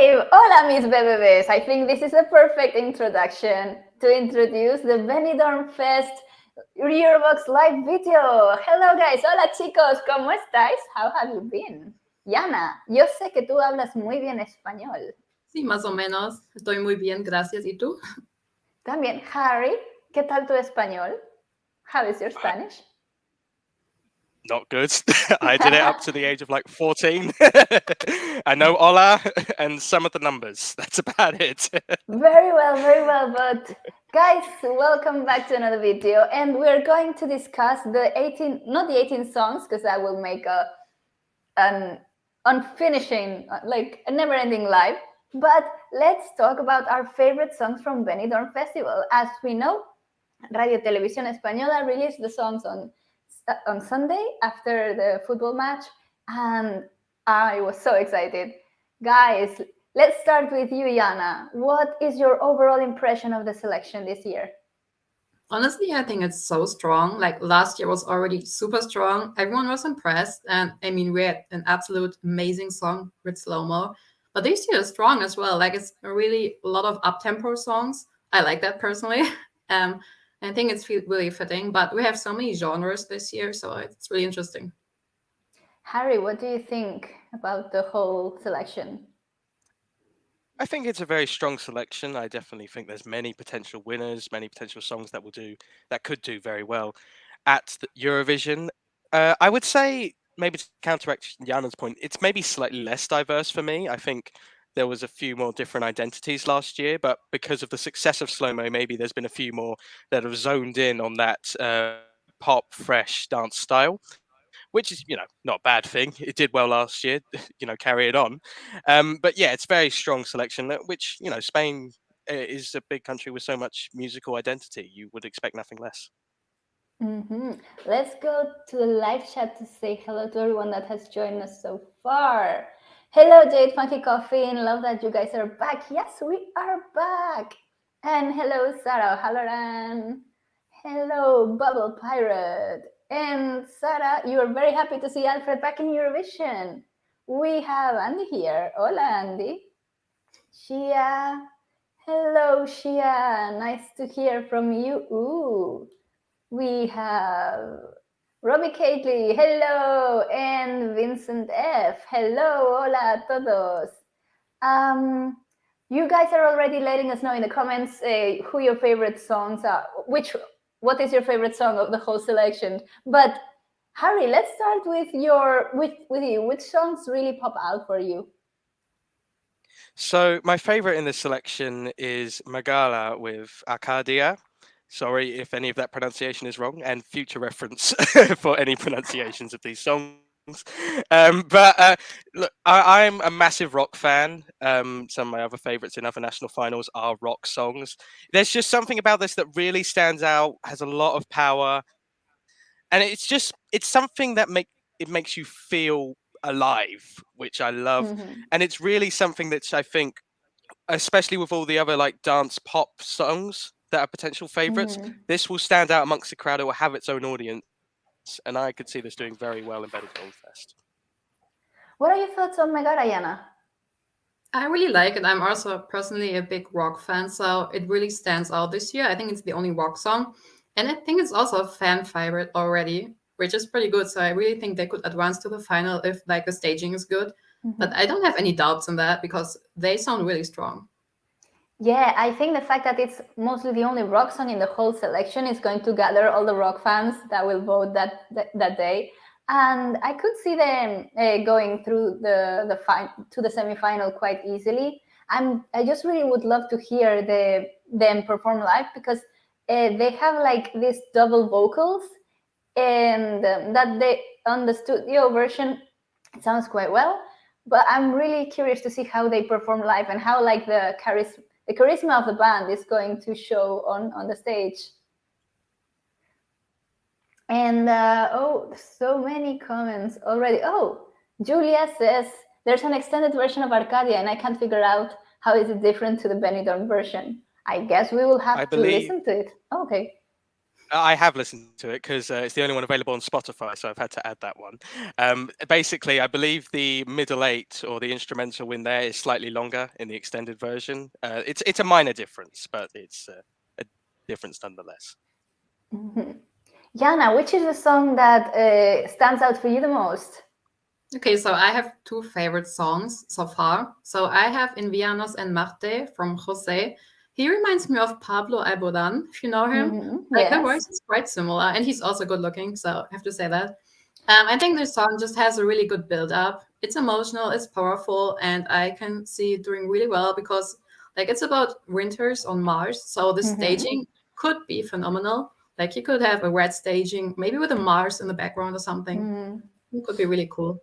Hola, mis bebés. I think this is a perfect introduction to introduce the Benidorm Fest Eurobox live video. Hello, guys. Hola, chicos. ¿Cómo estáis? How have you been? Yana, yo sé que tú hablas muy bien español. Sí, más o menos. Estoy muy bien, gracias. ¿Y tú? También, Harry, ¿qué tal tu español? How is your Spanish? Not good. I did it up to the age of like 14. I know hola and some of the numbers. That's about it. Very well. But guys, welcome back to another video. And we're going to discuss not the 18 songs, because that will make an unfinishing, like a never-ending live. But let's talk about our favorite songs from Benidorm Festival. As we know, Radio Televisión Española released the songs on Sunday after the football match, and I was so excited. Guys, let's start with you, Yana. What is your overall impression of the selection this year? Honestly, I think it's so strong. Like last year was already super strong. Everyone was impressed. And I mean, we had an absolute amazing song with Slow-Mo. But this year is strong as well. Like it's really a lot of up-tempo songs. I like that personally. I think it's really fitting. But we have so many genres this year, so it's really interesting. Harry, what do you think about the whole selection? I think it's a very strong selection. I definitely think there's many potential winners, many potential songs that could do very well at the Eurovision. I would say, maybe to counteract Jana's point, it's maybe slightly less diverse for me. I think there was a few more different identities last year, but because of the success of Slow-Mo, maybe there's been a few more that have zoned in on that pop, fresh dance style, which is, not a bad thing. It did well last year, carry it on. But yeah, it's very strong selection, which, Spain is a big country with so much musical identity. You would expect nothing less. Let's go to the live chat to say hello to everyone that has joined us so far. Hello, Jade Funky Coffee, and love that you guys are back. Yes, we are back. And hello, Sarah Halloran. Hello, Bubble Pirate. And Sarah, you are very happy to see Alfred back in Eurovision. We have Andy here. Hola, Andy. Shia. Hello, Shia. Nice to hear from you. Ooh. We have Robbie Cately. Hello. And Vincent F. Hello. Hola a todos. You guys are already letting us know in the comments who your favorite songs are. What is your favorite song of the whole selection? But Harry, let's start with you. Which songs really pop out for you? So my favorite in this selection is Megara with Arcadia. Sorry if any of that pronunciation is wrong, and future reference for any pronunciations of these songs. Look, I'm a massive rock fan. Some of my other favorites in other national finals are rock songs. There's just something about this that really stands out, has a lot of power, and it's something that makes you feel alive, which I love. And it's really something that I think, especially with all the other like dance pop songs that are potential favorites, this will stand out amongst the crowd. It will have its own audience, and I could see this doing very well in Benidorm Fest. What are your thoughts on Megara, Yana? I really like it. I'm also personally a big rock fan, so it really stands out this year. I think it's the only rock song, and I think it's also a fan favorite already, which is pretty good. So I really think they could advance to the final if like the staging is good. But I don't have any doubts on that because they sound really strong. Yeah, I think the fact that it's mostly the only rock song in the whole selection is going to gather all the rock fans that will vote that day. And I could see them going through to the semi-final quite easily. I just really would love to hear them perform live, because they have like these double vocals, and that they on the studio version it sounds quite well. But I'm really curious to see how they perform live and how like the charisma of the band is going to show on the stage. And so many comments already. Oh, Julia says there's an extended version of Arcadia, and I can't figure out how is it different to the Benidorm version. I guess we will have to listen to it. Oh, okay. I have listened to it because it's the only one available on Spotify, so I've had to add that one. Basically, I believe the middle eight or the instrumental in there is slightly longer in the extended version. It's a minor difference, but it's a difference nonetheless. Jana, which is the song that stands out for you the most? Okay, so I have two favorite songs so far. So I have Inviernos and Marte from José. He reminds me of Pablo Alborán, if you know him. Like their voice is quite similar, and he's also good looking, so I have to say that. I think this song just has a really good build up. It's emotional, it's powerful, and I can see it doing really well because like it's about winters on Mars, so the staging could be phenomenal. Like you could have a red staging, maybe with a Mars in the background or something. It could be really cool.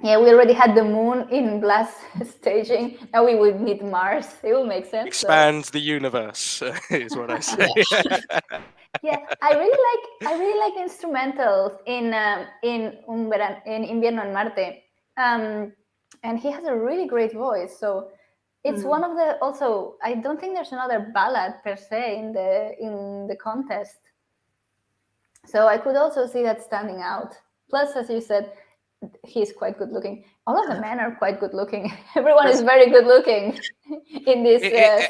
Yeah, we already had the moon in glass staging. Now we would need Mars. It will make sense. Expand the universe is what I say. Yeah, I really like instrumentals in Invierno en Marte. And he has a really great voice. So it's one of the also. I don't think there's another ballad per se in the contest. So I could also see that standing out. Plus, as you said, he's quite good looking. All of the men are quite good looking. Everyone is very good looking in this.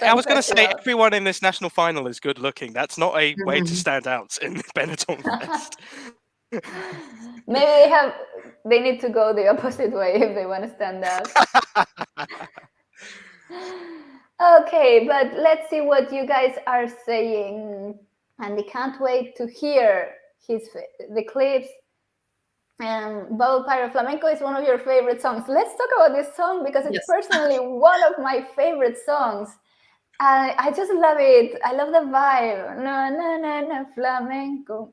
I was going to say everyone in this national final is good looking. That's not a way to stand out in Benidorm Fest. Maybe they need to go the opposite way if they want to stand out. Okay, but let's see what you guys are saying. And they can't wait to hear the clips. Bubble Pyro Flamenco is one of your favorite songs. Let's talk about this song because it's personally one of my favorite songs. I just love it. I love the vibe. No, no, no, no, flamenco.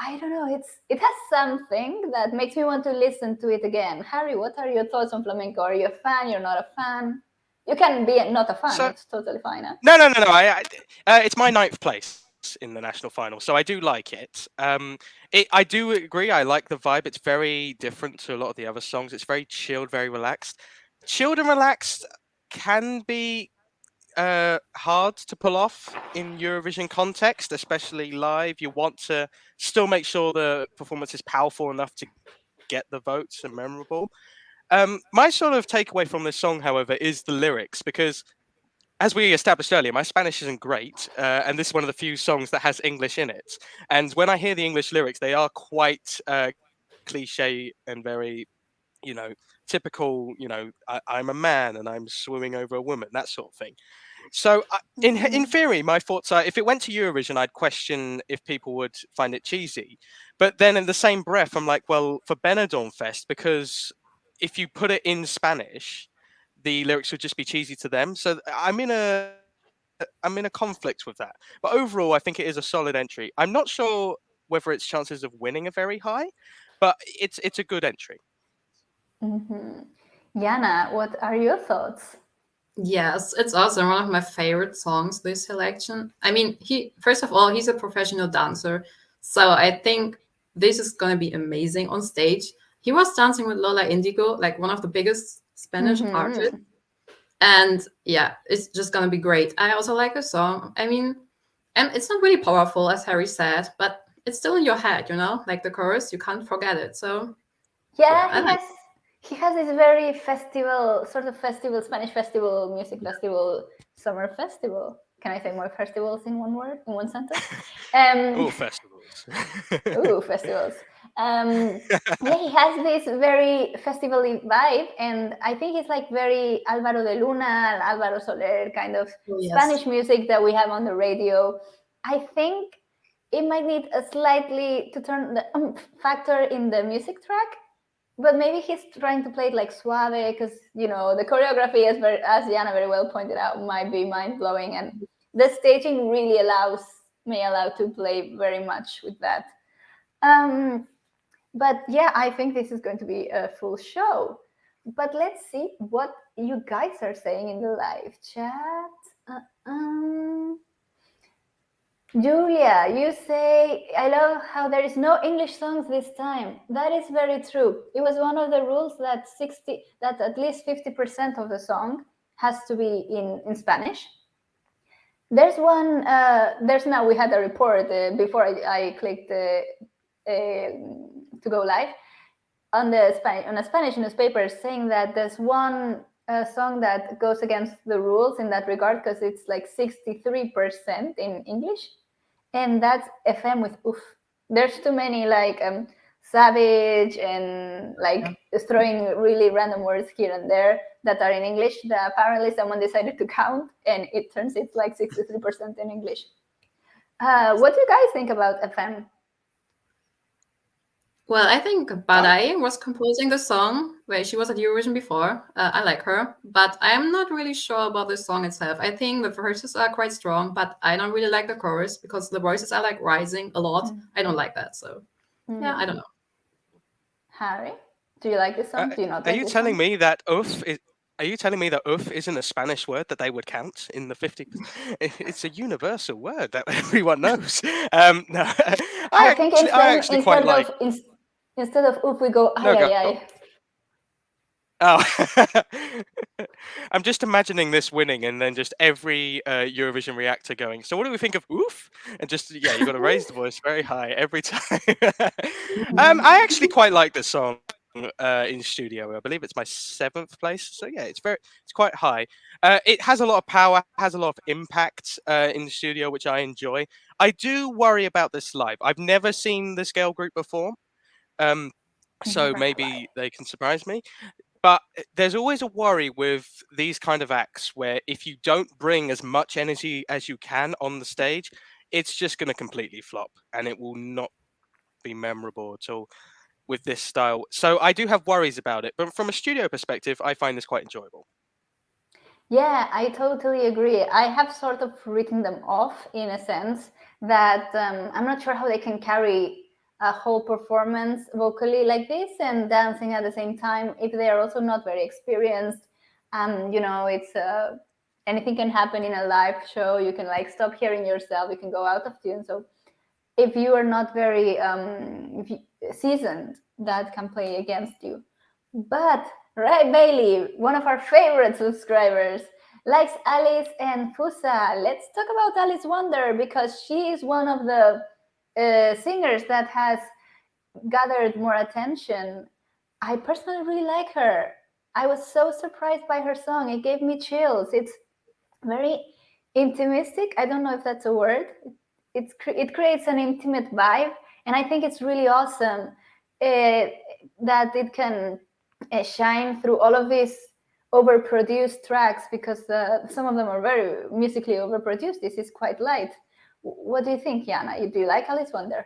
I don't know. It has something that makes me want to listen to it again. Harry, what are your thoughts on flamenco? Are you a fan? You're not a fan? You can be not a fan. It's totally fine. Huh? No. It's my 9th place in the national final, so I do like it. I do agree. I like the vibe. It's very different to a lot of the other songs. It's very chilled, very relaxed. Chilled and relaxed can be hard to pull off in Eurovision context, especially live. You want to still make sure the performance is powerful enough to get the votes and memorable. My sort of takeaway from this song, however, is the lyrics, because as we established earlier, my Spanish isn't great, and this is one of the few songs that has English in it. And when I hear the English lyrics, they are quite cliche and very, typical, I'm a man and I'm swimming over a woman, that sort of thing. So in theory, my thoughts are, if it went to Eurovision, I'd question if people would find it cheesy. But then in the same breath, I'm like, well, for Benidorm Fest, because if you put it in Spanish, the lyrics would just be cheesy to them. So I'm in a conflict with that. But overall, I think it is a solid entry. I'm not sure whether its chances of winning are very high, but it's a good entry. Jana, what are your thoughts? Yes, it's also one of my favorite songs, this selection. I mean, first of all, he's a professional dancer. So I think this is going to be amazing on stage. He was dancing with Lola Indigo, like one of the biggest Spanish artists. And yeah, it's just going to be great. I also like the song. I mean, and it's not really powerful, as Harry said, but it's still in your head, like the chorus, you can't forget it. So yeah, he has this very Spanish festival, music festival, summer festival. Can I say more festivals in one sentence? Oh, festivals. Ooh, festivals. Yeah, he has this very festival-y vibe, and I think it's like very Álvaro de Luna, Álvaro Soler kind of Spanish music that we have on the radio. I think it might need a slightly to turn the factor in the music track. But maybe he's trying to play it like suave because, the choreography, as Jana very well pointed out, might be mind-blowing. And the staging really may allow to play very much with that. But yeah, I think this is going to be a full show. But let's see what you guys are saying in the live chat. Julia, you say, I love how there is no English songs this time. That is very true. It was one of the rules that at least 50% of the song has to be in Spanish. There's one. There's now. We had a report before I clicked to go live on a Spanish newspaper saying that there's one song that goes against the rules in that regard because it's like 63% in English, and that's FM with oof. There's too many like savage and like throwing really random words here and there that are in English that apparently someone decided to count, and it turns it's like 63% in English. What do you guys think about FM? Well, I think Badai was composing the song where she was at Eurovision before. I like her, but I'm not really sure about the song itself. I think the verses are quite strong, but I don't really like the chorus because the voices are like rising a lot. I don't like that. So yeah, I don't know. Harry, do you like this song? Do you not? Are like you this telling song? me that oof is? Are you telling me that oof isn't a Spanish word that they would count in the 50? It's a universal word that everyone knows. No, I think I actually quite like. Instead of oof, we go No, ay go. ay ay. Oh, I'm just imagining this winning, and then just every Eurovision reactor going. So, what do we think of oof? And just you got to raise the voice very high every time. I actually quite like this song in studio. I believe it's my 7th place. So yeah, it's quite high. It has a lot of power, has a lot of impact in the studio, which I enjoy. I do worry about this live. I've never seen this girl group before. So maybe they can surprise me. But there's always a worry with these kind of acts where if you don't bring as much energy as you can on the stage, it's just going to completely flop and it will not be memorable at all with this style. So I do have worries about it. But from a studio perspective, I find this quite enjoyable. Yeah, I totally agree. I have sort of written them off in a sense that I'm not sure how they can carry a whole performance vocally like this and dancing at the same time if they are also not very experienced. It's anything can happen in a live show. You can like stop hearing yourself. You can go out of tune. So if you are not very seasoned, that can play against you. But Ray Bailey, one of our favorite subscribers, likes Alice and Fusa. Let's talk about Alice Wonder because she is one of the singers that has gathered more attention. I personally really like her. I was so surprised by her song. It gave me chills. It's very intimistic. I don't know if that's a word. It creates an intimate vibe, and I think it's really awesome that it can shine through all of these overproduced tracks because some of them are very musically overproduced. This is quite light. What do you think, Jana? Do you like Alice Wonder?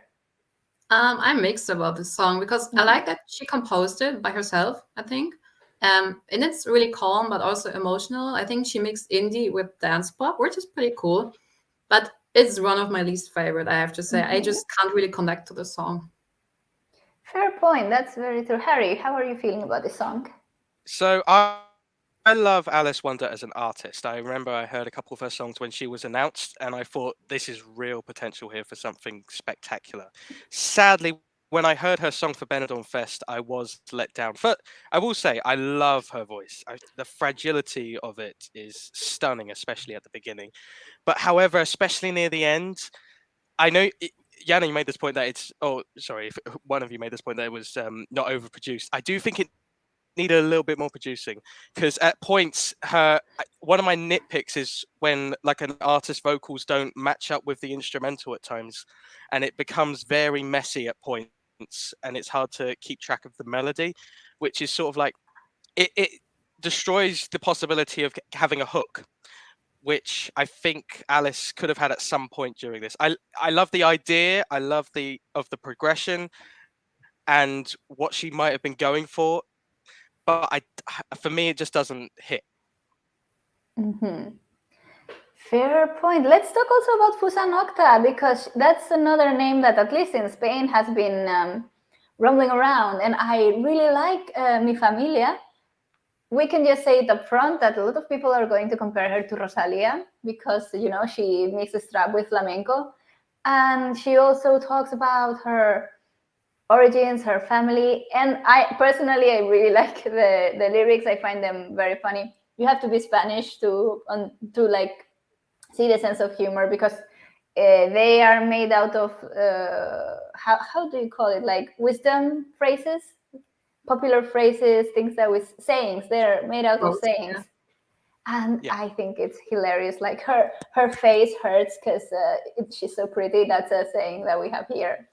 I'm mixed about this song because I like that she composed it by herself, I think. And it's really calm but also emotional. I think she mixed indie with dance pop, which is pretty cool. But it's one of my least favorite, I have to say. I just can't really connect to the song. Fair point. That's very true. Harry, how are you feeling about this song? So I love Alice Wonder as an artist. I remember I heard a couple of her songs when she was announced, and I thought this is real potential here for something spectacular. Sadly, when I heard her song for Benidorm Fest, I was let down. But I will say, I love her voice. The fragility of it is stunning, especially at the beginning. But however, especially near the end, I know. Yana, you made this point that it's. Oh, sorry. If one of you made this point that it was not overproduced. I do think it needed a little bit more producing because at points one of my nitpicks is when like an artist's vocals don't match up with the instrumental at times, and it becomes very messy at points, and it's hard to keep track of the melody, which is sort of like it destroys the possibility of having a hook, which I think Alice could have had at some point during this. I love the idea, I love the progression and what she might have been going for, but for me, it just doesn't hit. Fair point. Let's talk also about Fusa Nocta because that's another name that, at least in Spain, has been rumbling around, and I really like Mi Familia. We can just say it up front that a lot of people are going to compare her to Rosalia because she mixes trap with flamenco, and she also talks about her origins, her family, and I really like the lyrics. I find them very funny. You have to be Spanish to like see the sense of humor, because they are made out of how do you call it, like wisdom phrases, popular phrases, things that with sayings. They're made out of Quotes, sayings. yeah. And Yeah. I think it's hilarious. Like her face hurts because she's so pretty. That's a saying that we have here.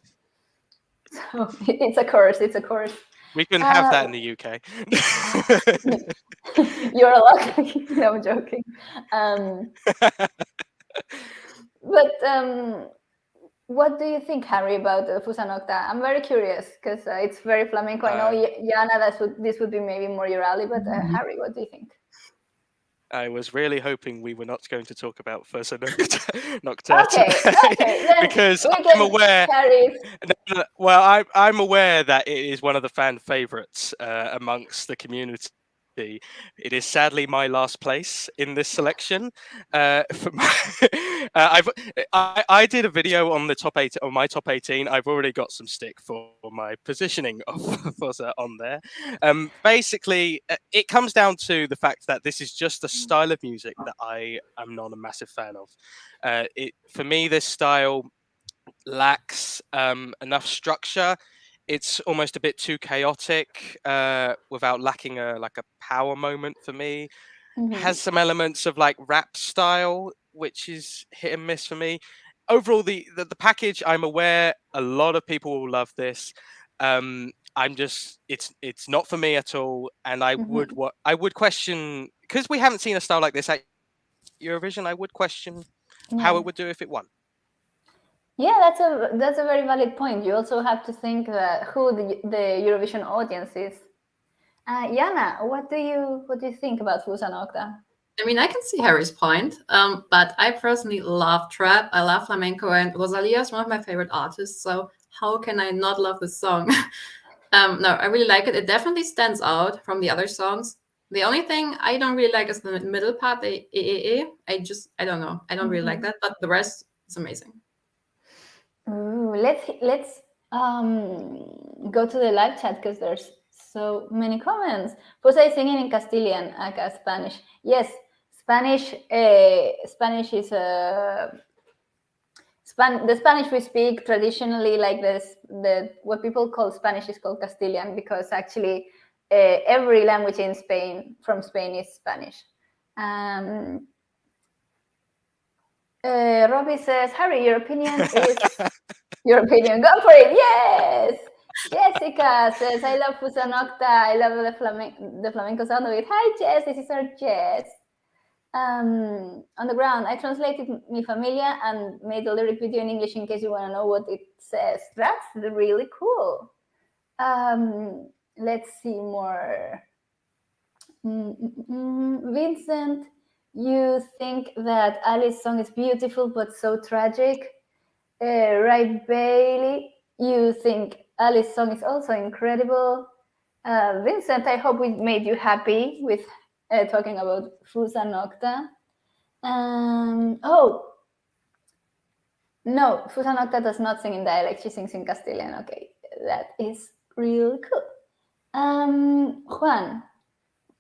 So it's a curse. It's a curse. We can have that in the UK. You're lucky. No, I'm joking. But what do you think, Harry, about Fusa Nocta? I'm very curious because it's very flamenco. I know, Jana, this would be maybe more your alley, but Harry, what do you think? I was really hoping we were not going to talk about Fusa Nocta Okay, then because we I'm can aware. carry. Well, I'm aware that it is one of the fan favourites amongst the community. It is sadly my last place in this selection. For I did a video on the top 8 on my top 18. I've already got some stick for my positioning of Fusa on there. Basically, it comes down to the fact that this is just a style of music that I am not a massive fan of. For me, this style lacks enough structure. It's almost a bit too chaotic without lacking a power moment for me. Has some elements of like rap style, which is hit and miss for me. Overall, the package, I'm aware a lot of people will love this. I'm just it's not for me at all, and I would question, because we haven't seen a style like this at Eurovision. I would question how it would do if it won. Yeah, that's a very valid point. You also have to think who the Eurovision audience is. Jana, what do you think about Fusa Nocta? I mean, I can see Harry's point, but I personally love trap. I love flamenco, and Rosalia is one of my favorite artists. So how can I not love this song? No, I really like it. It definitely stands out from the other songs. The only thing I don't really like is the middle part, the Eaea. I don't know. I don't really like that, but the rest is amazing. Ooh, let's go to the live chat because there's so many comments. Fusa is singing in Castilian, aka Spanish. Yes, Spanish. Spanish is the Spanish we speak traditionally, like this. What people call Spanish is called Castilian because actually every language in Spain from Spain is Spanish. Robbie says, Harry, your opinion is your opinion. Go for it. Yes. Jessica says, I love Fusa Nocta. I love the flamenco sound of it. Hi, Jess. This is our Jess. On the ground, I translated Mi Familia and made a lyric video in English in case you want to know what it says. That's really cool. Let's see more. Vincent, you think that Ali's song is beautiful but so tragic. Right, Bailey, you think Ali's song is also incredible. Vincent, I hope we made you happy with talking about Fusa Nocta. Oh, no, Fusa Nocta does not sing in dialect. She sings in Castilian. Okay, that is real cool. Juan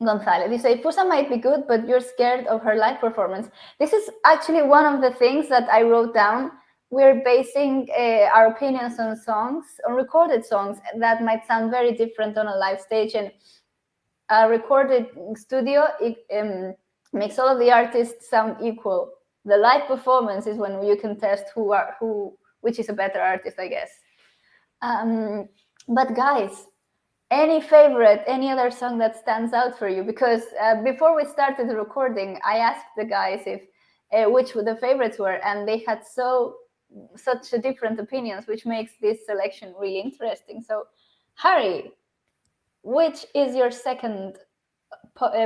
Gonzalez, you say Fusa might be good, but you're scared of her live performance. This is actually one of the things that I wrote down. We're basing our opinions on songs, on recorded songs that might sound very different on a live stage. And a recorded studio, it makes all of the artists sound equal. The live performance is when you can test which is a better artist, I guess. But guys, any other song that stands out for you? Because before we started the recording, I asked the guys if which the favorites were, and they had such different opinions, which makes this selection really interesting. So, Harry, which is your second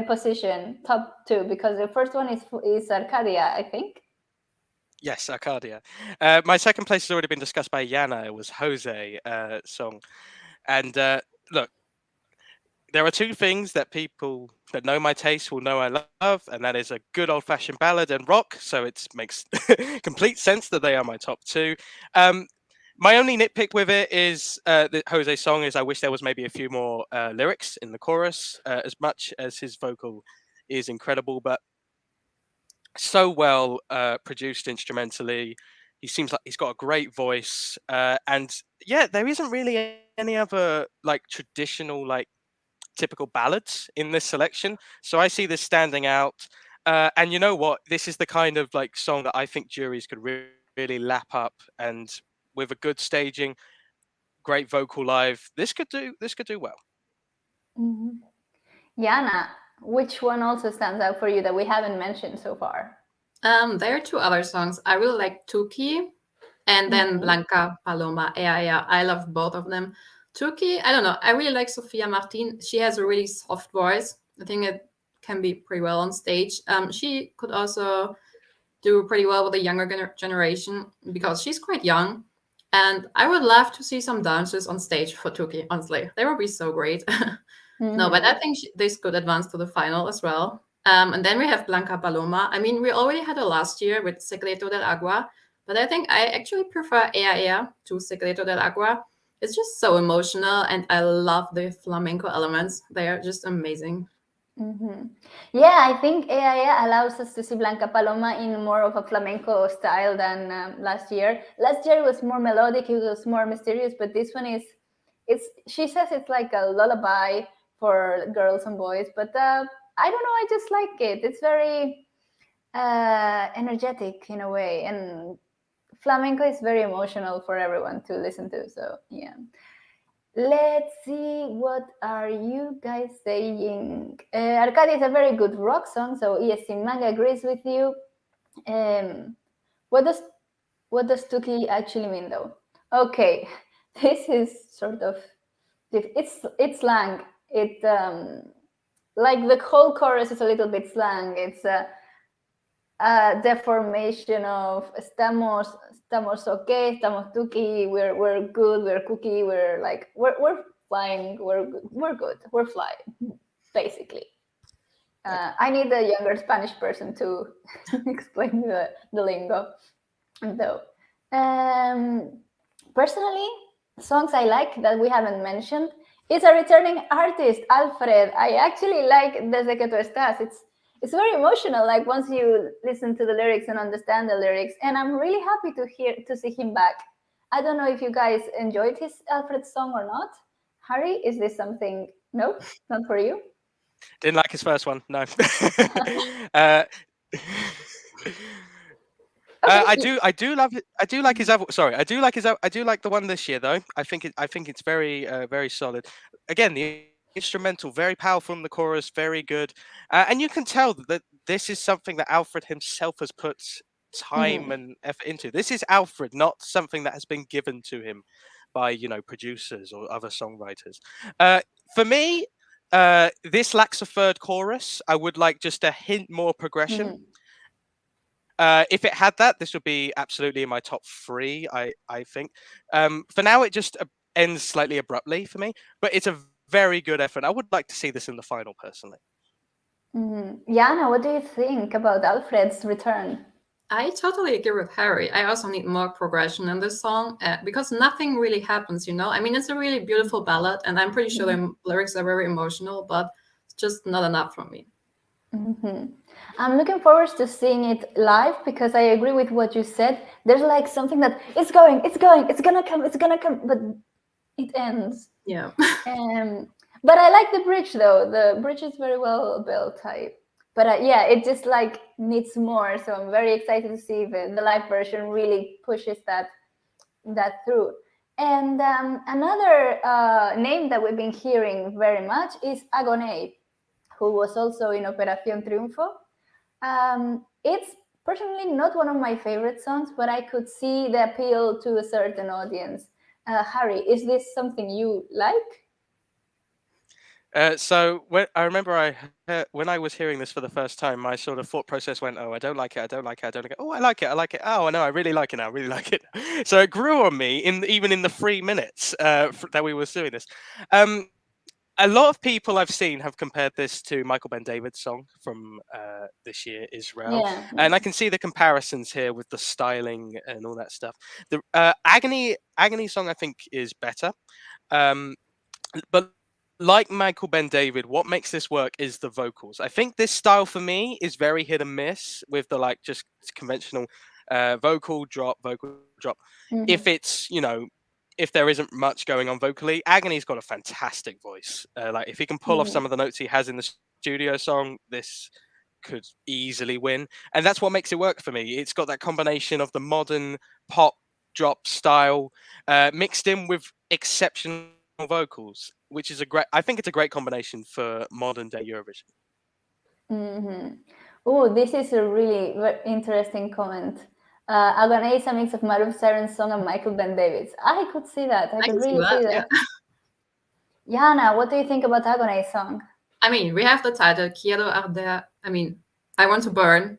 position, top two? Because the first one is Arcadia, I think. Yes, Arcadia. My second place has already been discussed by Jana. It was Jose song. And look, there are two things that people that know my taste will know I love, and that is a good old-fashioned ballad and rock. So it makes complete sense that they are my top two. My only nitpick with it is the Jose song is I wish there was maybe a few more lyrics in the chorus. As much as his vocal is incredible, but so well produced instrumentally. He seems like he's got a great voice, and yeah, there isn't really any other like traditional like typical ballads in this selection. So I see this standing out. And you know what? This is the kind of like song that I think juries could really lap up, and with a good staging, great vocal live, this could do well. Mhm. Yana, which one also stands out for you that we haven't mentioned so far? There are two other songs. I really like Tuki and then Mhm. Blanca, Paloma, Eaea. I love both of them. Tuki, I don't know. I really like Sofia Martin. She has a really soft voice. I think it can be pretty well on stage. She could also do pretty well with the younger generation because she's quite young. And I would love to see some dances on stage for Tuki, honestly. They would be so great. No, but I think this could advance to the final as well. And then we have Blanca Paloma. I mean, we already had her last year with Secreto del Agua, but I think I actually prefer Eaea to Secreto del Agua. It's just so emotional, and I love the flamenco elements. They are just amazing. Mm-hmm. Yeah, I think Eaea allows us to see Blanca Paloma in more of a flamenco style than last year. Last year it was more melodic, it was more mysterious, but this one is, she says it's like a lullaby for girls and boys, but I don't know, I just like it. It's very energetic in a way, and flamenco is very emotional for everyone to listen to, so yeah. Let's see, what are you guys saying? Arcadia is a very good rock song, so ESC Manga agrees with you. Um, what does Tuki actually mean, though? Okay, this is sort of it's slang. It like the whole chorus is a little bit slang. It's a deformation of estamos okay, estamos tuki, we're good, we're cookie, we're like we're flying, we're good, we're flying, basically. I need a younger Spanish person to explain the lingo, though. Personally, songs I like that we haven't mentioned is a returning artist, Alfred. I actually like Desde que estas. It's very emotional. Like once you listen to the lyrics and understand the lyrics, and I'm really happy to see him back. I don't know if you guys enjoyed his Alfred song or not. Harry, is this something? No, not for you. Didn't like his first one. No. uh, I do love it. I do like his other. Sorry, I do like his. I do like the one this year though. I think it's very very solid. Again, the instrumental very powerful in the chorus, very good, and you can tell that this is something that Alfred himself has put time and effort into. This is Alfred, not something that has been given to him by producers or other songwriters. For me, this lacks a third chorus. I would like just a hint more progression. If it had that, this would be absolutely in my top 3, I think. For now, it just ends slightly abruptly for me, but it's a very good effort. I would like to see this in the final, personally. Jana, what do you think about Alfred's return? I totally agree with Harry. I also need more progression in this song because nothing really happens, I mean, it's a really beautiful ballad, and I'm pretty sure the lyrics are very emotional, but it's just not enough for me. I'm looking forward to seeing it live because I agree with what you said. There's like something that it's going, it's gonna come, but it ends. Yeah. But I like the bridge though. The bridge is very well built. But yeah, it just like needs more. So I'm very excited to see if the live version really pushes that through. And another name that we've been hearing very much is Agoney, who was also in Operación Triunfo. It's personally not one of my favorite songs, but I could see the appeal to a certain audience. Harry, is this something you like? So when I remember when I was hearing this for the first time, my sort of thought process went, "Oh, I don't like it. I don't like it. I don't like it. Oh, I like it. I like it. Oh, no, I really like it now. I really like it." So it grew on me even in the 3 minutes that we were doing this. A lot of people I've seen have compared this to Michael Ben David's song from this year, Israel. Yeah. And I can see the comparisons here with the styling and all that stuff. The Agony song, I think, is better. But like Michael Ben David, what makes this work is the vocals. I think this style for me is very hit and miss with the like just conventional vocal drop. If it's, if there isn't much going on vocally, Agony's got a fantastic voice. Like if he can pull off some of the notes he has in the studio song, this could easily win. And that's what makes it work for me. It's got that combination of the modern pop drop style mixed in with exceptional vocals, which is I think it's a great combination for modern day Eurovision. Oh, this is a really interesting comment. Agoney is a mix of Maruf Siren's song and Michael Ben David's. I could see that. I could really see that. Jana, what do you think about Agoney's song? I mean, we have the title Quiero, arder. I mean, I want to burn.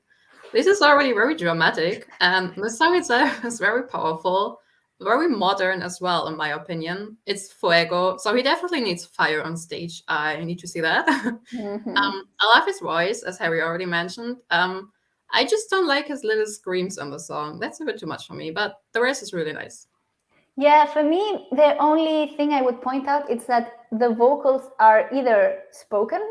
This is already very dramatic, and the song itself is very powerful, very modern as well, in my opinion. It's fuego, so he definitely needs fire on stage. I need to see that. I love his voice, as Harry already mentioned. I just don't like his little screams on the song. That's a bit too much for me, but the rest is really nice. Yeah, for me, the only thing I would point out is that the vocals are either spoken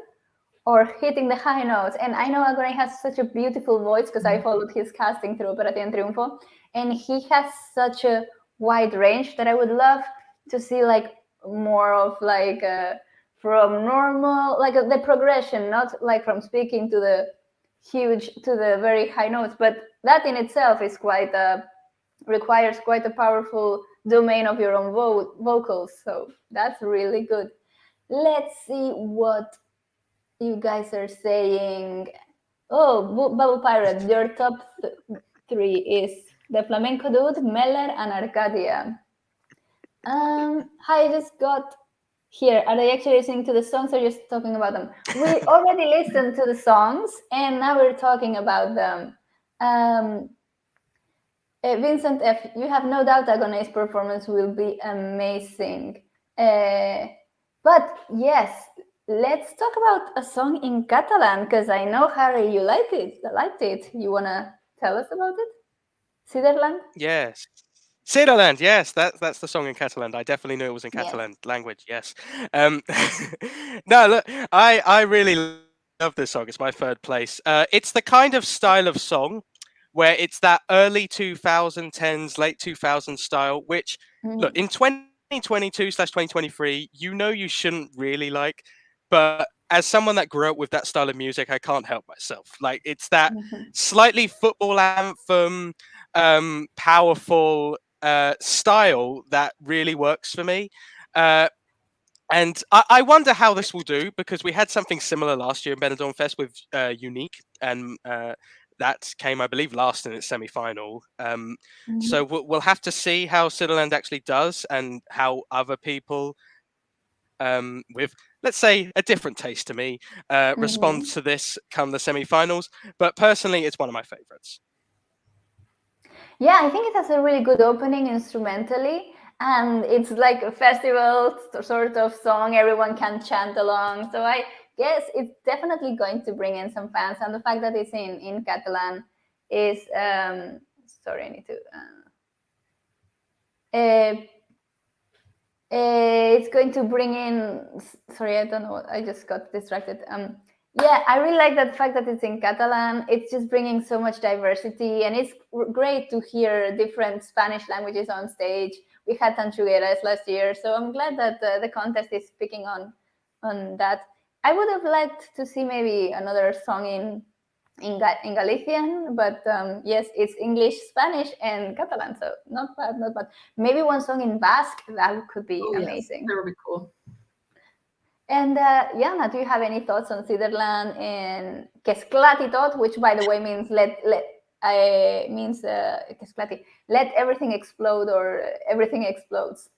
or hitting the high notes. And I know Agoney has such a beautiful voice because I followed his casting through Operación Triunfo, and he has such a wide range that I would love to see like more of like from normal, like the progression, not like from speaking to the very high notes, but that in itself is requires quite a powerful domain of your own vocals. So that's really good. Let's see what you guys are saying. Oh, Bubble Pirate, your top 3 is the Flamenco dude, Meler, and Arcadia. I just got here. Are they actually listening to the songs or just talking about them? We already listened to the songs and now we're talking about them. Vincent F., you have no doubt Agoney's performance will be amazing. But yes, let's talk about a song in Catalan, because I know, Harry, you liked it. You want to tell us about it? Ciderland? Yes. Ciderland, yes, that's the song in Catalan. I definitely knew it was in Catalan language, yes. No, look, I really love this song. It's my third place. It's the kind of style of song where it's that early 2010s, late 2000s style, which, look, in 2022/2023, you shouldn't really like, but as someone that grew up with that style of music, I can't help myself. Like, it's that slightly football anthem, powerful style that really works for me. And I wonder how this will do, because we had something similar last year in Benidorm Fest with Unique, and that came, I believe, last in its semi-final. So we'll have to see how Ciderland actually does and how other people with, let's say, a different taste to me respond to this come the semi-finals. But personally, it's one of my favorites. Yeah, I think it has a really good opening instrumentally, and it's like a festival sort of song. Everyone can chant along. So I guess it's definitely going to bring in some fans. And the fact that it's in Catalan is, sorry, I need to... it's going to bring in... Sorry, I don't know. I just got distracted. Yeah, I really like that fact that it's in Catalan. It's just bringing so much diversity, and it's great to hear different Spanish languages on stage. We had Tanchugueras last year, so I'm glad that the contest is picking on that. I would have liked to see maybe another song in Galician, but yes, it's English, Spanish, and Catalan, so not bad, not bad. Maybe one song in Basque, that could be amazing. Yes, that would be cool. And Jana, do you have any thoughts on Ciderland and Kesklati thought, which by the way means let everything explode, or everything explodes?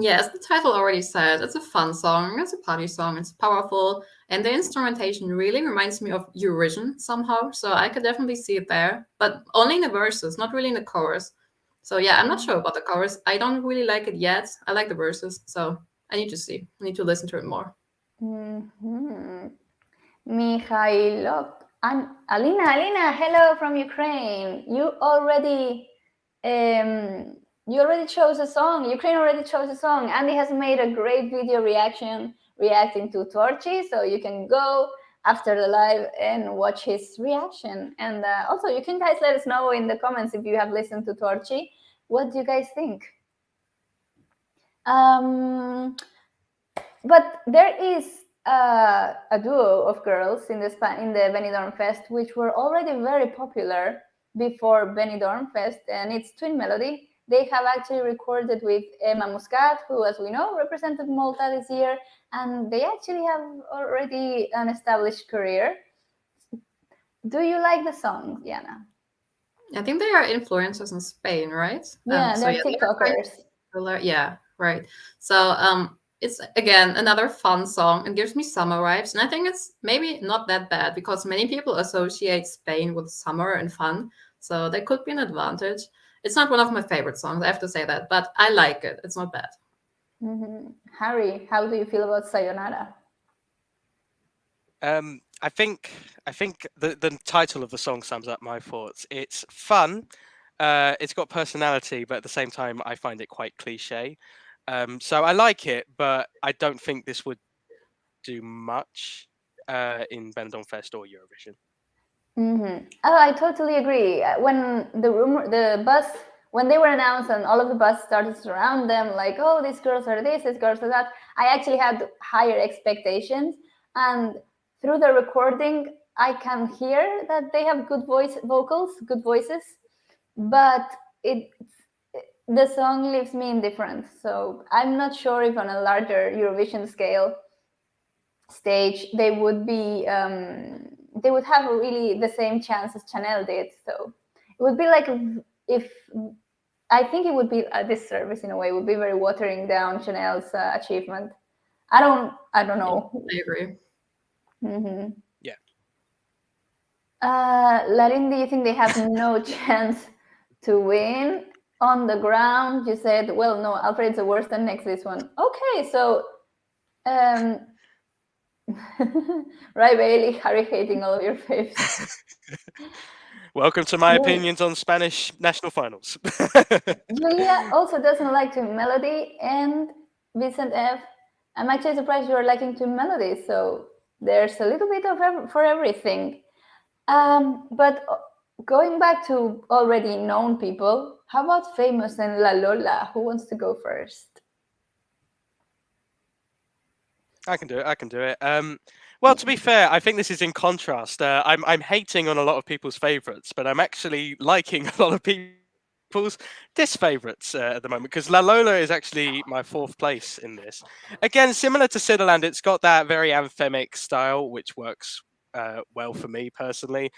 Yes, the title already said, it's a fun song, it's a party song, it's powerful, and the instrumentation really reminds me of Eurovision somehow, so I could definitely see it there, but only in the verses, not really in the chorus. So yeah, I'm not sure about the chorus. I don't really like it yet. I like the verses, so I need to see. I need to listen to it more. Mikhailov. And Alina, hello from Ukraine. You already chose a song. Ukraine already chose a song. Andy has made a great video reaction reacting to Torchi, so you can go after the live and watch his reaction. And also, you can guys let us know in the comments if you have listened to Torchi. What do you guys think? But there is a duo of girls in the Benidorm Fest, which were already very popular before Benidorm Fest, and it's Twin Melody. They have actually recorded with Emma Muscat, who, as we know, represented Malta this year, and they actually have already an established career. Do you like the song, Diana? I think they are influencers in Spain, right? Yeah, they're they are quite TikTokers. popular. Yeah, right. So it's again another fun song. It gives me summer vibes, and I think it's maybe not that bad because many people associate Spain with summer and fun. So that could be an advantage. It's not one of my favorite songs, I have to say that, but I like it. It's not bad. Harry, how do you feel about Sayonara? I think the title of the song sums up my thoughts. It's fun. It's got personality, but at the same time, I find it quite cliche. So I like it, but I don't think this would do much in Benidorm Fest or Eurovision. Oh, I totally agree. When when they were announced and all of the buzz started to surround them, like, oh, these girls are this, these girls are that, I actually had higher expectations. And through the recording, I can hear that they have good good voices, but the song leaves me indifferent. So I'm not sure if on a larger Eurovision stage they would be they would have really the same chance as Chanel did. So it would be like if I think it would be a disservice in a way. It would be very watering down Chanel's achievement. I don't know. I agree. Yeah. Larin, do you think they have no chance to win? On the ground, you said, well, no, Alfred's the worst and next this one. Okay, so right, Bailey, Harry hating all of your faves. Welcome to my opinions on Spanish national finals. Julia also doesn't like Twin Melody, and Vincent F. I'm actually surprised you are liking Twin Melody, so there's a little bit of for everything. But going back to already known people, how about Famous and La Lola? Who wants to go first? I can do it. Well, to be fair, I think this is in contrast. I'm hating on a lot of people's favourites, but I'm actually liking a lot of people's disfavourites at the moment, because La Lola is actually my 4th place in this. Again, similar to Ciderland, it's got that very anthemic style, which works well for me personally.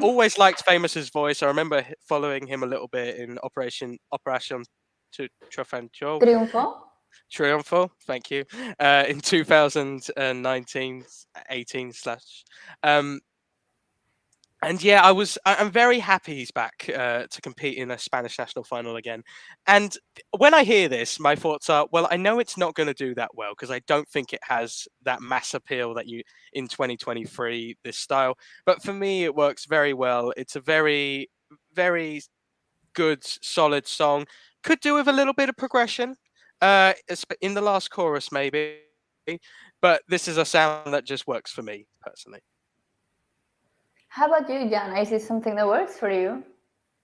Always liked Famous's voice. I remember following him a little bit in Operation Triunfo, thank you, in 2019-18 and yeah, I'm very happy he's back to compete in a Spanish national final again. And when I hear this, my thoughts are, well, I know it's not going to do that well because I don't think it has that mass appeal that you in 2023 this style. But for me, it works very well. It's a very, very good, solid song. Could do with a little bit of progression in the last chorus maybe, but this is a sound that just works for me personally. How about you, Jan? Is this something that works for you?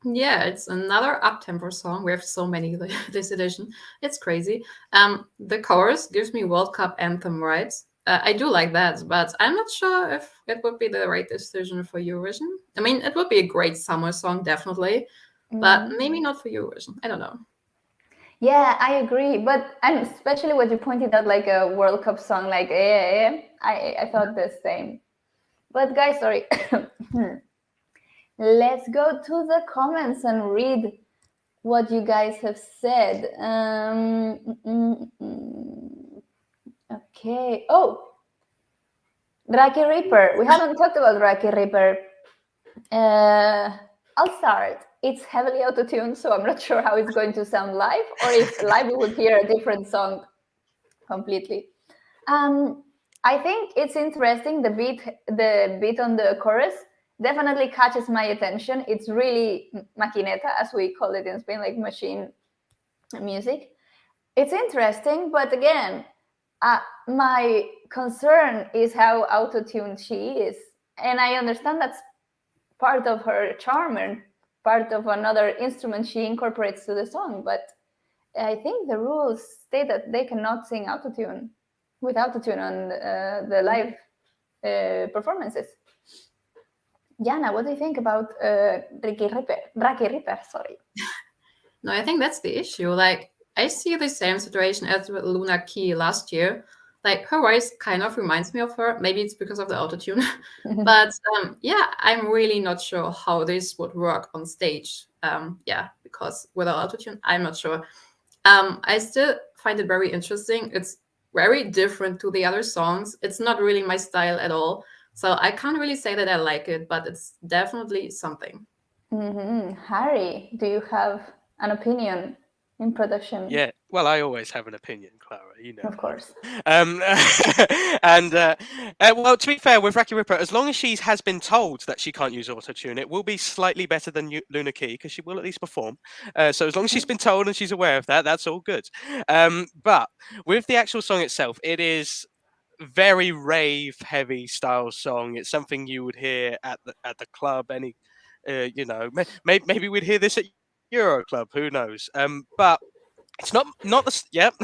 Yeah, it's another up-tempo song. We have so many this edition. It's crazy. The chorus gives me World Cup anthem vibes. I do like that, but I'm not sure if it would be the right decision for Eurovision. I mean, it would be a great summer song, definitely, but maybe not for Eurovision. I don't know. Yeah, I agree. But especially what you pointed out, like a World Cup song like Eaea, I thought the same. But guys, sorry. Let's go to the comments and read what you guys have said. Okay. Oh, Rocky Reaper. We haven't talked about Rocky Reaper. I'll start. It's heavily auto-tuned, so I'm not sure how it's going to sound live, or if live we would hear a different song completely. I think it's interesting. The beat on the chorus definitely catches my attention. It's really maquineta, as we call it in Spain, like machine music. It's interesting, but again, My concern is how auto-tuned she is, and I understand that's part of her charm and part of another instrument she incorporates to the song, but I think the rules state that they cannot sing with autotune on the live performances. Jana, what do you think about Raki Ripper? Sorry. No, I think that's the issue. Like, I see the same situation as with Luna Key last year. Like, her voice kind of reminds me of her. Maybe it's because of the autotune. But yeah, I'm really not sure how this would work on stage. Yeah, because without autotune, I'm not sure. I still find it very interesting. It's very different to the other songs. It's not really my style at all. So I can't really say that I like it, but it's definitely something. Harry, do you have an opinion in production? Yeah, well, I always have an opinion, Clara. You know. Of course. And well, to be fair, with Raki Ripper, as long as she has been told that she can't use autotune, it will be slightly better than Luna Key because she will at least perform. So as long as she's been told and she's aware of that, that's all good. But with the actual song itself, it is very rave heavy style song. It's something you would hear at the club. Any, you know, maybe we'd hear this at Euro Club. Who knows? But it's not the yep,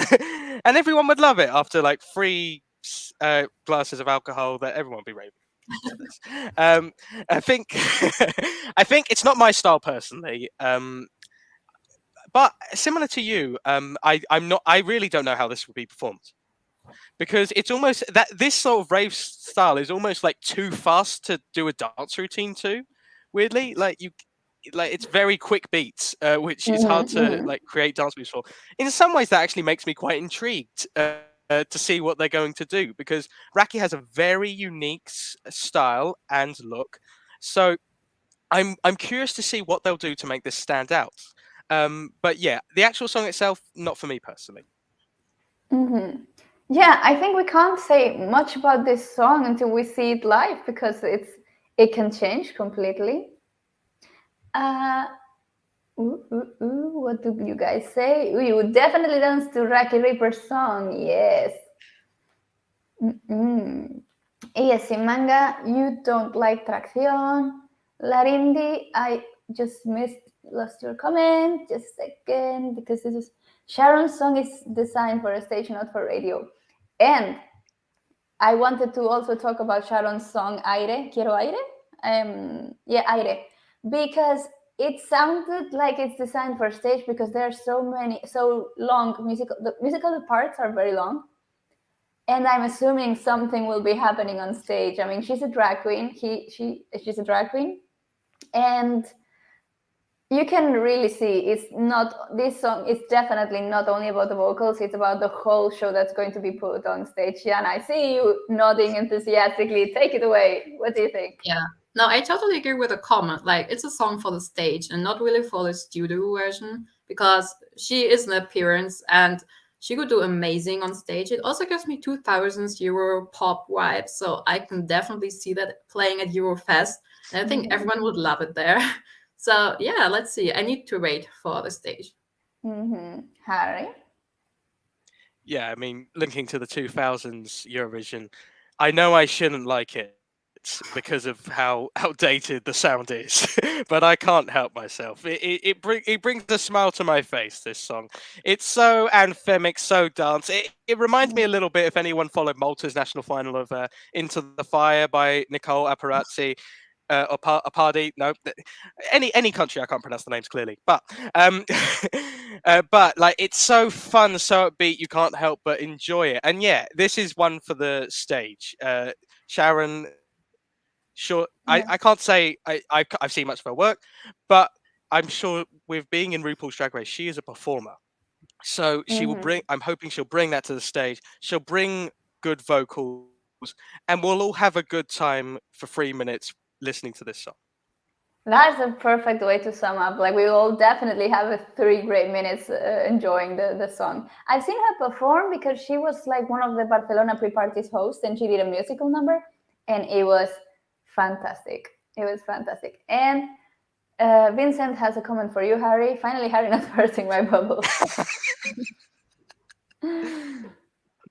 and everyone would love it after like 3 glasses of alcohol. That everyone would be raving. I think I think it's not my style personally. But similar to you, I really don't know how this would be performed. Because it's almost that this sort of rave style is almost like too fast to do a dance routine to. Weirdly, like it's very quick beats, which is hard to like create dance moves for. In some ways, that actually makes me quite intrigued to see what they're going to do, because Raki has a very unique style and look. So I'm curious to see what they'll do to make this stand out. But yeah, the actual song itself, not for me personally. Yeah, I think we can't say much about this song until we see it live, because it can change completely. What do you guys say? You would definitely dance to Raki Ripper's song, yes. Yes, in manga, you don't like Tracción. Larindi, I just lost your comment. Just a second, because this is Sharonne's song is designed for a stage, not for radio. And I wanted to also talk about Sharonne's song Aire, Quiero Aire. Yeah, Aire, because it sounded like it's designed for stage, because there are so long the musical parts are very long. And I'm assuming something will be happening on stage. I mean, she's a drag queen. She's a drag queen, and you can really see this song is definitely not only about the vocals, it's about the whole show that's going to be put on stage. Yeah, and I see you nodding enthusiastically. Take it away. What do you think? Yeah. No, I totally agree with the comment. Like, it's a song for the stage and not really for the studio version, because she is an appearance and she could do amazing on stage. It also gives me 2000s Euro pop vibes, so I can definitely see that playing at Eurofest, and I think everyone would love it there. So yeah, let's see. I need to wait for the stage. Harry? Yeah, I mean, linking to the 2000s Eurovision, I know I shouldn't like it because of how outdated the sound is, but I can't help myself. It brings a smile to my face, this song. It's so anthemic, so dance. It reminds me a little bit, if anyone followed Malta's national final of Into the Fire by Nicole Apparazzi. Apardi, no, any country, I can't pronounce the names clearly, but but like, it's so fun, so upbeat, you can't help but enjoy it. And yeah, this is one for the stage. Sharonne, sure, I can't say I've seen much of her work, but I'm sure with being in RuPaul's Drag Race, she is a performer. So she will bring, I'm hoping she'll bring that to the stage. She'll bring good vocals, and we'll all have a good time for 3 minutes listening to this song. That's a perfect way to sum up. Like, we will definitely have 3 great minutes enjoying the song. I've seen her perform because she was like one of the Barcelona pre-parties hosts, and she did a musical number, and it was fantastic. It was fantastic. And Vincent has a comment for you, Harry. Finally, Harry not bursting my bubble.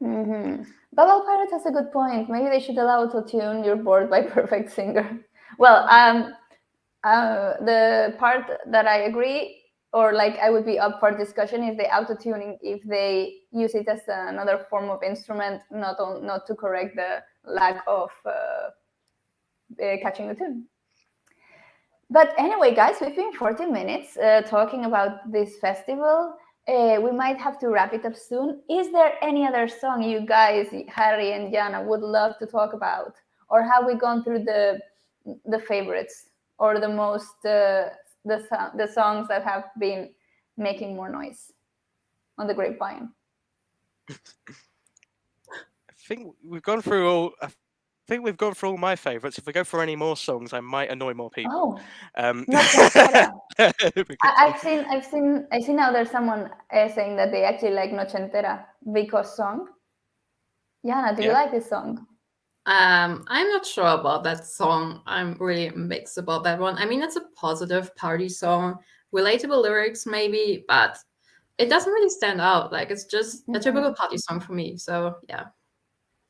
Bubble Pirate has a good point. Maybe they should allow auto-tune. You're bored by perfect singer. Well, the part that I agree, or like I would be up for discussion, is the auto-tuning if they use it as another form of instrument, not to correct the lack of catching the tune. But anyway, guys, we've been 40 minutes talking about this festival. We might have to wrap it up soon. Is there any other song you guys, Harry and Jana, would love to talk about? Or have we gone through the favorites or the most the songs that have been making more noise on the grapevine? I think we've gone through all. I think we've gone through all my favourites. If we go for any more songs, I might annoy more people. No Chantera. I've seen now there's someone saying that they actually like No Chantera because song. Jana, do you like this song? I'm not sure about that song. I'm really mixed about that one. I mean, it's a positive party song, relatable lyrics maybe, but it doesn't really stand out. Like, it's just a typical party song for me. So yeah.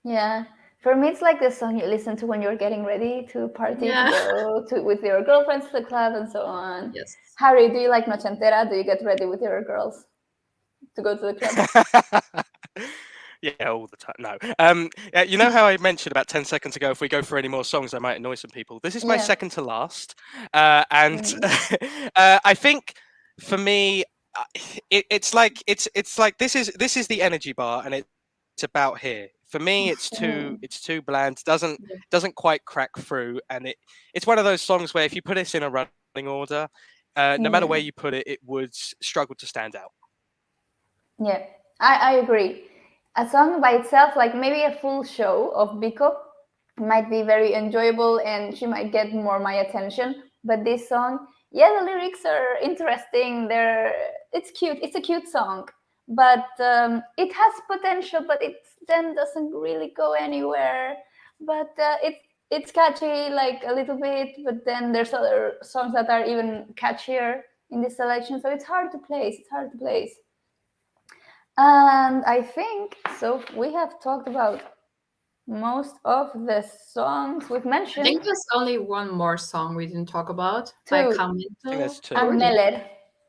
Yeah. For me, it's like the song you listen to when you're getting ready to party, Yeah. to go with your girlfriends to the club and so on. Yes. Harry, do you like No Chantera? Do you get ready with your girls to go to the club? Yeah, all the time. No. You know how I mentioned about 10 seconds ago, if we go for any more songs, I might annoy some people. This is my second to last. And I think for me, it's like this is the energy bar, and it's about here. For me, it's too bland. Doesn't quite crack through, and it's one of those songs where if you put this in a running order, no matter where you put it, it would struggle to stand out. Yeah, I agree. A song by itself, like maybe a full show of Biko, might be very enjoyable and she might get more my attention. But this song, yeah, the lyrics are interesting. It's cute. It's a cute song, but it has potential. But it then doesn't really go anywhere. But it's catchy, like a little bit. But then there's other songs that are even catchier in this selection. So it's hard to place. And I think so. We have talked about most of the songs we've mentioned. I think there's only one more song we didn't talk about by Two. Karmento. I think there's two. And Meler.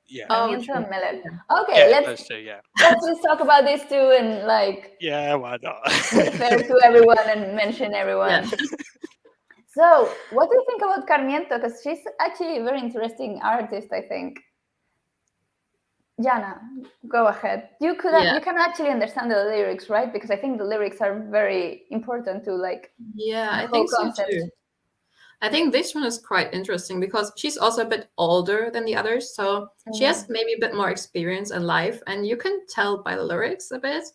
Yeah. Karmento and Meler. Yeah. Okay, Yeah, let's those two, yeah. let's just talk about these two and like Yeah, why not? be fair to everyone and mention everyone. Yeah. So, what do you think about Karmento? Because she's actually a very interesting artist, I think. Jana, go ahead. You can actually understand the lyrics, right? Because I think the lyrics are very important to like. Yeah, I think so too. I think this one is quite interesting because she's also a bit older than the others, so she has maybe a bit more experience in life, and you can tell by the lyrics a bit.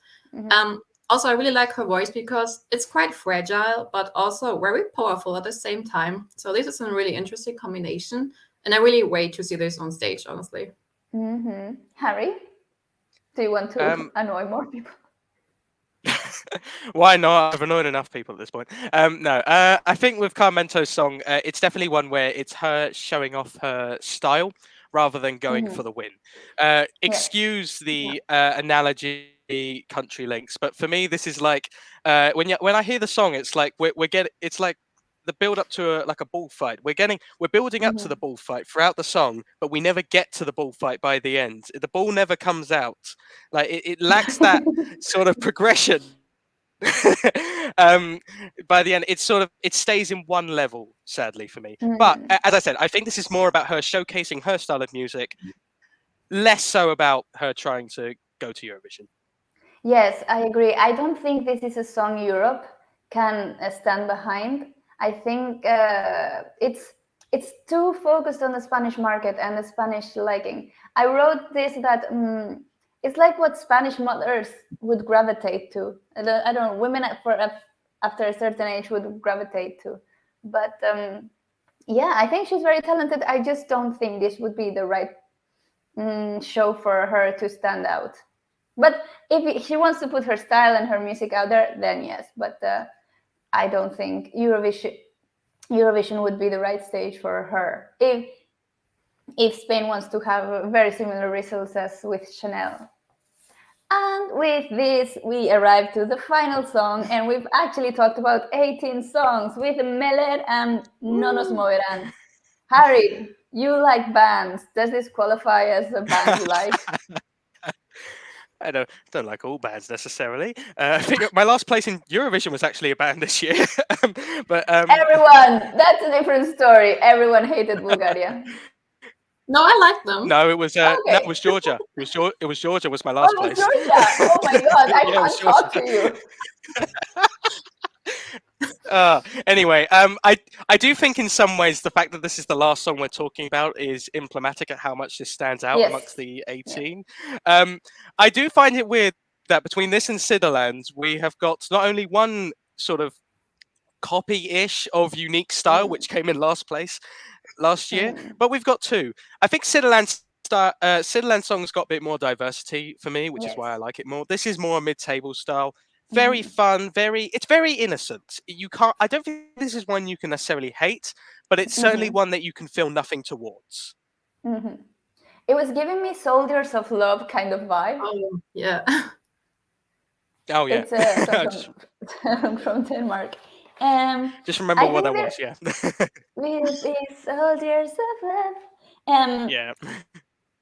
Also, I really like her voice because it's quite fragile, but also very powerful at the same time. So this is a really interesting combination, and I really wait to see this on stage, honestly. Harry, do you want to annoy more people? Why not? I've annoyed enough people at this point. No, I think with Karmento's song, it's definitely one where it's her showing off her style rather than going for the win. Excuse the analogy, country links, but for me, this is like when I hear the song, it's like it's like the build up to a bullfight. We're building up to the bullfight throughout the song, but we never get to the bullfight by the end. The ball never comes out. Like it lacks that sort of progression. By the end, it stays in one level, sadly for me. But as I said, I think this is more about her showcasing her style of music, less so about her trying to go to Eurovision. Yes, I agree. I don't think this is a song Europe can stand behind. I think it's too focused on the Spanish market and the Spanish liking. I wrote this that it's like what Spanish mothers would gravitate to. I don't know, women after a certain age would gravitate to. But yeah, I think she's very talented. I just don't think this would be the right show for her to stand out. But if she wants to put her style and her music out there, then yes. But I don't think Eurovision would be the right stage for her. If Spain wants to have very similar results as with Chanel. And with this, we arrived to the final song, and we've actually talked about 18 songs with Meler and No Nos Moverán. Harry, you like bands. Does this qualify as a band you like? I don't like all bands necessarily. I think my last place in Eurovision was actually a band this year. But Everyone, that's a different story. Everyone hated Bulgaria. No, I like them. No, it was no, Okay. it was Georgia. It was Georgia was my last Oh, place. Georgia! Oh my God, I Yeah, it was can't talk to you. Anyway, I do think in some ways the fact that this is the last song we're talking about is emblematic at how much this stands out Yes. amongst the 18. I do find it weird that between this and Siderland, we have got not only one sort of copy-ish of unique style, which came in last place last year, but we've got two. I think Siderland songs got a bit more diversity for me, which is why I like it more. This is more a mid-table style. Very fun, it's very innocent. I don't think this is one you can necessarily hate, but it's certainly one that you can feel nothing towards. It was giving me Soldiers of Love kind of vibe. Oh, yeah. Oh, yeah. It's a song from Denmark. Just remember I what that think was, yeah. We'll be soldiers of love. Yeah.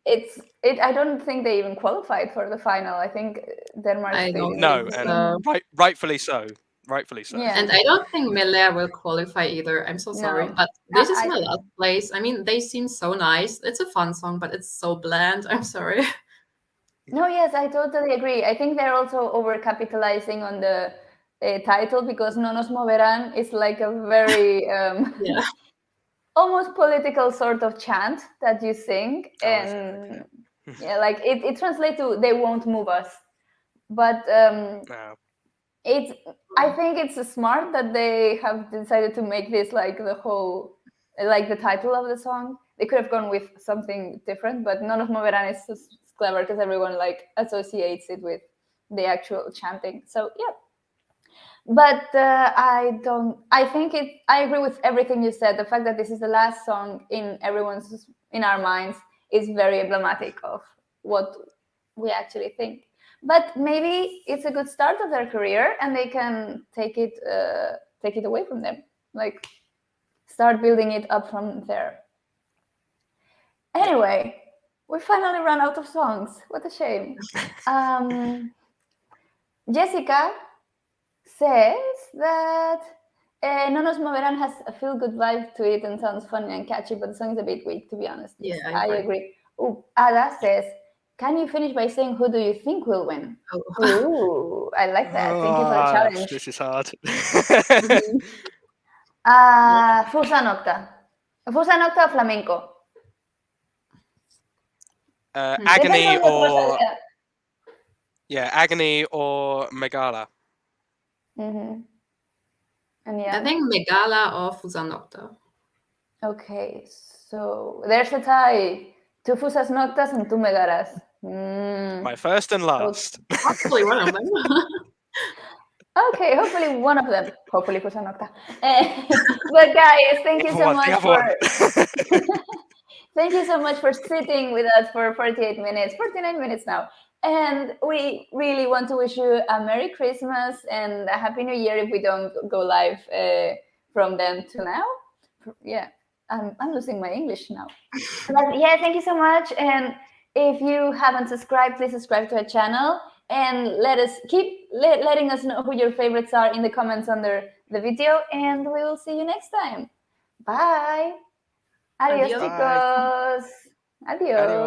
I don't think they even qualified for the final. I think Denmark I stayed don't in No, the and rightfully so. Rightfully so. Yeah. And I don't think Meler will qualify either. I'm so sorry. No. But this is my last place. I mean, they seem so nice. It's a fun song, but it's so bland. I'm sorry. No, yes, I totally agree. I think they're also over-capitalizing on the title because No Nos Moverán is like a very Yeah. almost political sort of chant that you sing. And yeah, like it translates to "they won't move us." But No. I think it's smart that they have decided to make this like the whole, like the title of the song. They could have gone with something different, but No Nos Moverán is just clever because everyone like associates it with the actual chanting. So yeah. But I agree with everything you said. The fact that this is the last song in our minds is very emblematic of what we actually think. But maybe it's a good start of their career, and they can take it away from them, like start building it up from there. Anyway, we finally ran out of songs. What a shame. Jessica says that No Nos Moverán has a feel-good vibe to it and sounds funny and catchy, but the song is a bit weak, to be honest. Yeah, I agree. Ooh, Ada says, can you finish by saying who do you think will win? Oh. Ooh, I like that. Thank you for the challenge. This is hard. Fusa Nocta. Fusa Nocta or Flamenco? Agoney or... Yeah, Agoney or Megara. And yeah. I think Megara or Fusa Nocta. Okay, so there's a tie. 2 Fusas Noctas and 2 Megaras. My first and last. Hopefully one of them. Okay, hopefully one of them. Hopefully Fusa Nocta. But guys, thank you so much for... Thank you so much for sitting with us for 49 minutes now. And we really want to wish you a Merry Christmas and a Happy New Year if we don't go live from then to now. Yeah, I'm losing my English now. But yeah, thank you so much. And if you haven't subscribed, please subscribe to our channel and let us keep letting us know who your favorites are in the comments under the video. And we will see you next time. Bye. Adiós, chicos. Adiós.